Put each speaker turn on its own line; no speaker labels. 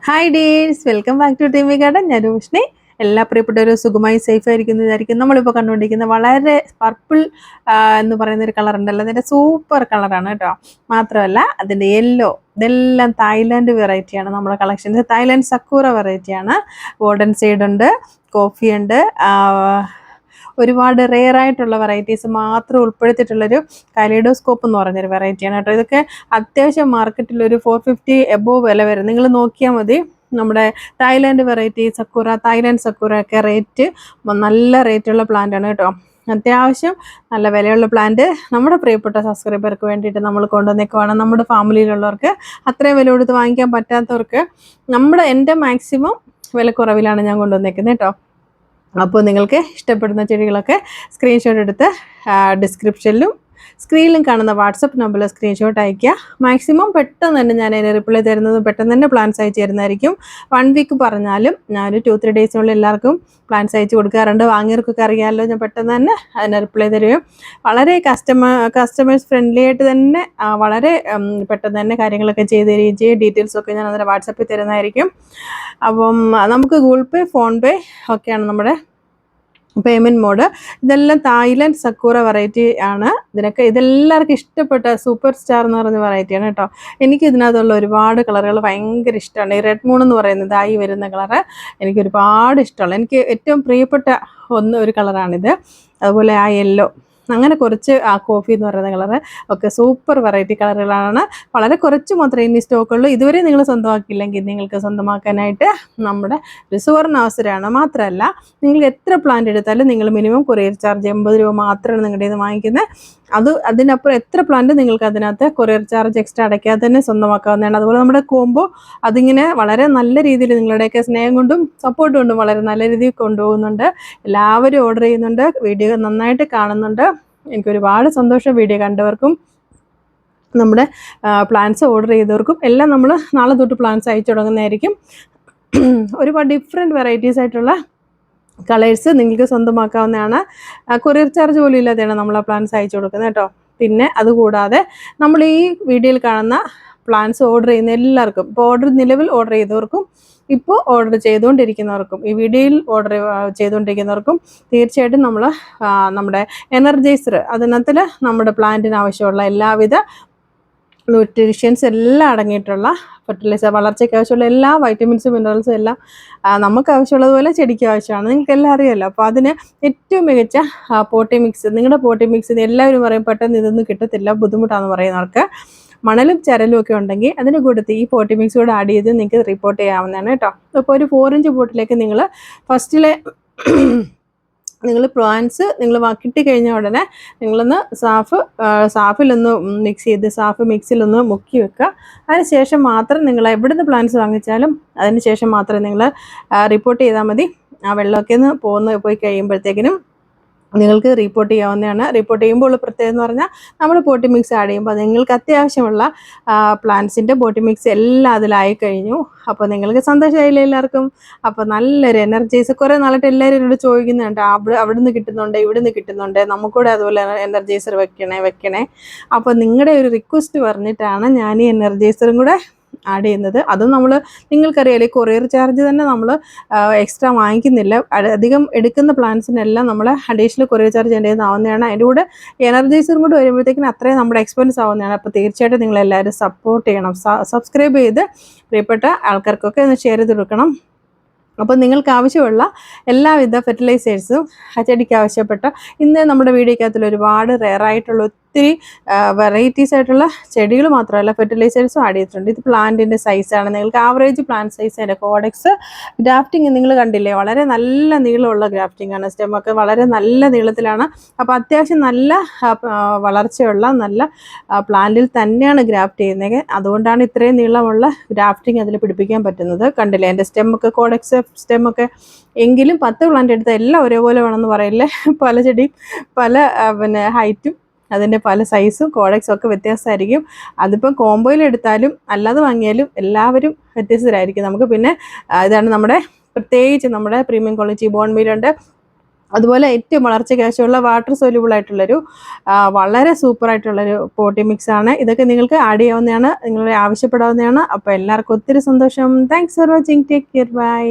Hi dears, welcome back to ടീമി garden. ഞാൻ റോഷ്നി. എല്ലാ പ്രിയപ്പെട്ടവരും സുഖമായി സേഫ് ആയിരിക്കുന്നതായിരിക്കും. നമ്മളിപ്പോൾ കണ്ടുകൊണ്ടിരിക്കുന്ന വളരെ പർപ്പിൾ എന്ന് പറയുന്ന ഒരു കളർ ഉണ്ടല്ലോ, അതിൻ്റെ സൂപ്പർ കളറാണ് കേട്ടോ. മാത്രമല്ല അതിൻ്റെ യെല്ലോ, ഇതെല്ലാം തായ്ലാൻഡ് വെറൈറ്റിയാണ്. നമ്മുടെ കളക്ഷൻസ് തായ്ലാൻഡ് സക്കൂറ വെറൈറ്റിയാണ്. ഗോൾഡൻ സൈഡ് ഉണ്ട്, കോഫി ഉണ്ട്, ഒരുപാട് റെയർ ആയിട്ടുള്ള വെറൈറ്റീസ് മാത്രം ഉൾപ്പെടുത്തിയിട്ടുള്ളൊരു കലൈഡോസ്കോപ്പ് എന്ന് പറഞ്ഞൊരു വെറൈറ്റിയാണ് കേട്ടോ. ഇതൊക്കെ അത്യാവശ്യം മാർക്കറ്റിൽ ഒരു 450 എബോവ് വില വരും. നിങ്ങൾ നോക്കിയാൽ മതി. നമ്മുടെ തായ്ലാൻഡ് വെറൈറ്റി സക്കൂറ, തായ്ലാൻഡ് സക്കൂറ ഒക്കെ റേറ്റ് നല്ല റേറ്റുള്ള പ്ലാന്റാണ് കേട്ടോ. അത്യാവശ്യം നല്ല വിലയുള്ള പ്ലാന്റ് നമ്മുടെ പ്രിയപ്പെട്ട സബ്സ്ക്രൈബർക്ക് വേണ്ടിയിട്ട് നമ്മൾ കൊണ്ടുവന്നേക്കുവാണ്. നമ്മുടെ ഫാമിലിയിലുള്ളവർക്ക് അത്രയും വില കൊടുത്ത് വാങ്ങിക്കാൻ പറ്റാത്തവർക്ക് എൻ്റെ മാക്സിമം വിലക്കുറവിലാണ് ഞാൻ കൊണ്ടുവന്നേക്കുന്നത് കേട്ടോ. അപ്പോൾ നിങ്ങൾക്ക് ഇഷ്ടപ്പെടുന്ന ചെടികളൊക്കെ സ്ക്രീൻഷോട്ട് എടുത്ത് ഡിസ്ക്രിപ്ഷനിലും സ്ക്രീനിലും കാണുന്ന വാട്സപ്പ് നമ്പറിൽ സ്ക്രീൻഷോട്ട് അയയ്ക്കുക. മാക്സിമം പെട്ടെന്ന് തന്നെ ഞാൻ അതിന് റിപ്ലൈ തരുന്നത്, പെട്ടെന്ന് തന്നെ പ്ലാൻസ് അയച്ചു തരുന്നതായിരിക്കും. 1 വീക്ക് പറഞ്ഞാലും ഞാനൊരു 2-3 ഡേയ്സിനുള്ളിൽ എല്ലാവർക്കും പ്ലാൻസ് അയച്ചു കൊടുക്കാറുണ്ട്. വാങ്ങിയവർക്കൊക്കെ അറിയാമല്ലോ, ഞാൻ പെട്ടെന്ന് തന്നെ അതിന് റിപ്ലൈ തരുകയും വളരെ കസ്റ്റമേഴ്സ് ഫ്രണ്ട്ലി ആയിട്ട് തന്നെ വളരെ പെട്ടെന്ന് തന്നെ കാര്യങ്ങളൊക്കെ ചെയ്ത് തരികയും ചെയ്യും. ഡീറ്റെയിൽസൊക്കെ ഞാൻ അതിൻ്റെ വാട്സപ്പിൽ തരുന്നതായിരിക്കും. അപ്പം നമുക്ക് ഗൂഗിൾ പേ, ഫോൺ പേ ഒക്കെയാണ് നമ്മുടെ പേയ്മെൻറ്റ് മോഡ്. ഇതെല്ലാം തായ്ലാൻഡ് സക്കൂറ വെറൈറ്റി ആണ്. ഇതെല്ലാവർക്കും ഇഷ്ടപ്പെട്ട സൂപ്പർ സ്റ്റാർ എന്ന് പറയുന്ന വെറൈറ്റിയാണ് കേട്ടോ. എനിക്ക് ഇതിനകത്തുള്ള ഒരുപാട് കളറുകൾ ഭയങ്കര ഇഷ്ടമാണ്. ഈ റെഡ് മൂൺ എന്ന് പറയുന്നത് ആയി വരുന്ന കളറ് എനിക്ക് ഒരുപാട് ഇഷ്ടമുള്ള, എനിക്ക് ഏറ്റവും പ്രിയപ്പെട്ട ഒരു കളറാണിത്. അതുപോലെ ആ യെല്ലോ, അങ്ങനെ കുറച്ച് ആ കോഫി എന്ന് പറയുന്ന കളറ് ഒക്കെ സൂപ്പർ വെറൈറ്റി കളറുകളാണ്. വളരെ കുറച്ച് മാത്രമേ ഇനി സ്റ്റോക്കുള്ളൂ. ഇതുവരെ നിങ്ങൾ സ്വന്തമാക്കിയില്ലെങ്കിൽ നിങ്ങൾക്ക് സ്വന്തമാക്കാനായിട്ട് നമ്മുടെ ഒരു സുവർണ്ണ അവസരമാണ്. മാത്രമല്ല, നിങ്ങൾ എത്ര പ്ലാന്റ് എടുത്താലും നിങ്ങൾ മിനിമം കൊറിയർ ചാർജ് 80 രൂപ മാത്രമാണ് നിങ്ങളുടെ ഇത് വാങ്ങിക്കുന്നത്. അതിനപ്പുറം എത്ര പ്ലാന്റ് നിങ്ങൾക്ക് അതിനകത്ത് കൊറിയർ ചാർജ് എക്സ്ട്രാ അടയ്ക്കാതെ തന്നെ സ്വന്തമാക്കാവുന്നതാണ്. അതുപോലെ നമ്മുടെ കോംബോ അതിങ്ങനെ വളരെ നല്ല രീതിയിൽ നിങ്ങളുടെയൊക്കെ സ്നേഹം കൊണ്ടും സപ്പോർട്ട് കൊണ്ടും വളരെ നല്ല രീതിയിൽ കൊണ്ടുപോകുന്നുണ്ട്. എല്ലാവരും ഓർഡർ ചെയ്യുന്നുണ്ട്, വീഡിയോ നന്നായിട്ട് കാണുന്നുണ്ട്. എനിക്കൊരുപാട് സന്തോഷം. വീഡിയോ കണ്ടവർക്കും നമ്മുടെ പ്ലാൻസ് ഓർഡർ ചെയ്തവർക്കും എല്ലാം നമ്മൾ നാളെ തൊട്ട് പ്ലാൻസ് അയച്ചു തുടങ്ങുന്നതായിരിക്കും. ഒരുപാട് ഡിഫറെൻറ്റ് വെറൈറ്റീസ് ആയിട്ടുള്ള കളേഴ്സ് നിങ്ങൾക്ക് സ്വന്തമാക്കാവുന്നതാണ്. കൊറിയർ ചാർജ് പോലും ഇല്ലാതെയാണ് നമ്മൾ ആ പ്ലാൻസ് അയച്ചു കൊടുക്കുന്നത് കേട്ടോ. പിന്നെ അതുകൂടാതെ നമ്മൾ ഈ വീഡിയോയിൽ കാണുന്ന പ്ലാൻസ് ഓർഡർ ചെയ്യുന്ന എല്ലാവർക്കും, ഇപ്പോൾ നിലവിൽ ഓർഡർ ചെയ്തവർക്കും ഇപ്പോൾ ഓർഡർ ചെയ്തുകൊണ്ടിരിക്കുന്നവർക്കും, ഈ വീഡിയോയിൽ ഓർഡർ ചെയ്തുകൊണ്ടിരിക്കുന്നവർക്കും തീർച്ചയായിട്ടും നമ്മൾ നമ്മുടെ എനർജൈസർ, അതിനകത്തിൽ നമ്മുടെ പ്ലാന്റിന് ആവശ്യമുള്ള എല്ലാവിധ ന്യൂട്രീഷ്യൻസ് എല്ലാം അടങ്ങിയിട്ടുള്ള ഫെർട്ടിലൈസർ, വളർച്ചയ്ക്ക് ആവശ്യമുള്ള എല്ലാ വൈറ്റമിൻസും മിനറൽസും എല്ലാം നമുക്ക് ആവശ്യമുള്ളതുപോലെ ചെടിക്ക് ആവശ്യമാണ്. നിങ്ങൾക്കെല്ലാം അറിയാമല്ലോ. അപ്പോൾ അതിന് ഏറ്റവും മികച്ച പോട്ടി മിക്സ്, നിങ്ങളുടെ പോട്ടി മിക്സ് എല്ലാവരും പറയും പെട്ടെന്ന് ഇതൊന്നും കിട്ടത്തില്ല, ബുദ്ധിമുട്ടാണെന്ന് പറയുന്നവർക്ക് മണലും ചരലും ഒക്കെ ഉണ്ടെങ്കിൽ അതിന് കൂട്ടത്തിൽ ഈ പോട്ടി മിക്സ് കൂടെ ആഡ് ചെയ്ത് നിങ്ങൾക്ക് റിപ്പോർട്ട് ചെയ്യാവുന്നതാണ് കേട്ടോ. അപ്പോൾ ഒരു 4 ഇഞ്ച് പോട്ടിലേക്ക് നിങ്ങൾ ഫസ്റ്റിലെ നിങ്ങൾ പ്ലാന്റ്സ് നിങ്ങൾ കിട്ടിക്കഴിഞ്ഞ ഉടനെ നിങ്ങളൊന്ന് സാഫിലൊന്ന് മിക്സ് ചെയ്ത് മിക്സിലൊന്ന് മുക്കി വെക്കുക. അതിന് ശേഷം മാത്രം നിങ്ങൾ എവിടുന്ന് പ്ലാന്റ്സ് വാങ്ങിച്ചാലും അതിന് ശേഷം മാത്രം നിങ്ങൾ റിപ്പോർട്ട് ചെയ്താൽ മതി. ആ വെള്ളമൊക്കെ ഒന്ന് പോയി കഴിയുമ്പോഴത്തേക്കിനും നിങ്ങൾക്ക് റിപ്പോർട്ട് ചെയ്യാവുന്നതാണ്. റിപ്പോർട്ട് ചെയ്യുമ്പോൾ ഉള്ള പ്രത്യേകത എന്ന് പറഞ്ഞാൽ നമ്മൾ പോട്ടി മിക്സ് ആഡ് ചെയ്യുമ്പോൾ നിങ്ങൾക്ക് അത്യാവശ്യമുള്ള പ്ലാന്റ്സിൻ്റെ പോട്ടി മിക്സ് എല്ലാം അതിലായി കഴിഞ്ഞു. അപ്പോൾ നിങ്ങൾക്ക് സന്തോഷമായില്ല എല്ലാവർക്കും. അപ്പോൾ നല്ലൊരു എനർജൈസ്, കുറേ നാളായിട്ട് എല്ലാവരും എന്നോട് ചോദിക്കുന്നുണ്ട്, അവിടെ നിന്ന് കിട്ടുന്നുണ്ട്, ഇവിടെ നിന്ന് കിട്ടുന്നുണ്ട്, നമുക്കൂടെ അതുപോലെ എനർജൈസർ വെക്കണേ. അപ്പോൾ നിങ്ങളുടെ ഒരു റിക്വസ്റ്റ് പറഞ്ഞിട്ടാണ് ഞാൻ ഈ എനർജൈസറും കൂടെ ആഡ് ചെയ്യുന്നത്. അതും നിങ്ങൾക്കറിയാലോ, കൊറിയർ ചാർജ് തന്നെ നമ്മൾ എക്സ്ട്രാ വാങ്ങിക്കുന്നില്ല. അധികം എടുക്കുന്ന പ്ലാൻസിനെല്ലാം നമ്മൾ അഡീഷണൽ കൊറിയർ ചാർജ് ചെയ്യേണ്ടതാവുന്നതാണ്. അതിൻ്റെ കൂടെ എനർജൈസറും കൂടെ വരുമ്പോഴത്തേക്കിനും അത്രയും നമ്മുടെ എക്സ്പെൻസ് ആവുന്നതാണ്. അപ്പോൾ തീർച്ചയായിട്ടും നിങ്ങളെല്ലാവരും സപ്പോർട്ട് ചെയ്യണം. സബ്സ്ക്രൈബ് ചെയ്ത് പ്രിയപ്പെട്ട ആൾക്കാർക്കൊക്കെ ഒന്ന് ഷെയർ ചെയ്ത് കൊടുക്കണം. അപ്പോൾ നിങ്ങൾക്ക് ആവശ്യമുള്ള എല്ലാവിധ ഫെർട്ടിലൈസേഴ്സും ചെടിക്ക് ആവശ്യപ്പെട്ട ഇന്ന് നമ്മുടെ വീഡിയോക്കകത്തിൽ ഒരുപാട് റെയറായിട്ടുള്ള ഒത്തിരി വെറൈറ്റീസ് ആയിട്ടുള്ള ചെടികൾ മാത്രമല്ല ഫെർട്ടിലൈസേഴ്സും ആഡ് ചെയ്തിട്ടുണ്ട്. ഇത് പ്ലാന്റിൻ്റെ സൈസാണ്. നിങ്ങൾക്ക് ആവറേജ് പ്ലാന്റ് സൈസ് അതിൻ്റെ കോഡെക്സ് ഗ്രാഫ്റ്റിംഗ് നിങ്ങൾ കണ്ടില്ലേ, വളരെ നല്ല നീളമുള്ള ഗ്രാഫ്റ്റിംഗ് ആണ്. സ്റ്റെമൊക്കെ വളരെ നല്ല നീളത്തിലാണ്. അപ്പോൾ അത്യാവശ്യം നല്ല വളർച്ചയുള്ള നല്ല പ്ലാന്റിൽ തന്നെയാണ് ഗ്രാഫ്റ്റ് ചെയ്യുന്നത്. അതുകൊണ്ടാണ് ഇത്രയും നീളമുള്ള ഗ്രാഫ്റ്റിംഗ് അതിൽ പിടിപ്പിക്കാൻ പറ്റുന്നത്. കണ്ടില്ലേ എൻ്റെ സ്റ്റെമൊക്കെ, കോഡെക്സ് സ്റ്റെമൊക്കെ. എങ്കിലും 10 പ്ലാന്റ് എടുത്താൽ എല്ലാം ഒരേപോലെ വേണമെന്ന് പറയില്ലേ. പല ചെടിയും പല ഹൈറ്റും അതിൻ്റെ പല സൈസും കോഡെക്സും ഒക്കെ വ്യത്യാസമായിരിക്കും. അതിപ്പോൾ കോംബോയിൽ എടുത്താലും അല്ലാതെ വാങ്ങിയാലും എല്ലാവരും വ്യത്യസ്തരായിരിക്കും. നമുക്ക് പിന്നെ ഇതാണ് നമ്മുടെ പ്രത്യേകിച്ച് നമ്മുടെ പ്രീമിയം ക്വാളിറ്റി ബോൺമീലുണ്ട്, അതുപോലെ ഏറ്റവും വളർച്ചയ്ക്ക് ആവശ്യമുള്ള വാട്ടർ സോല്യൂബിൾ ആയിട്ടുള്ളൊരു വളരെ സൂപ്പർ ആയിട്ടുള്ളൊരു പോട്ടി മിക്സ് ആണ്. ഇതൊക്കെ നിങ്ങൾക്ക് ആഡ് ചെയ്യാവുന്നതാണ്, നിങ്ങൾ ആവശ്യപ്പെടാവുന്നതാണ്. അപ്പോൾ എല്ലാവർക്കും ഒത്തിരി സന്തോഷം. Thanks for watching. Take care. By.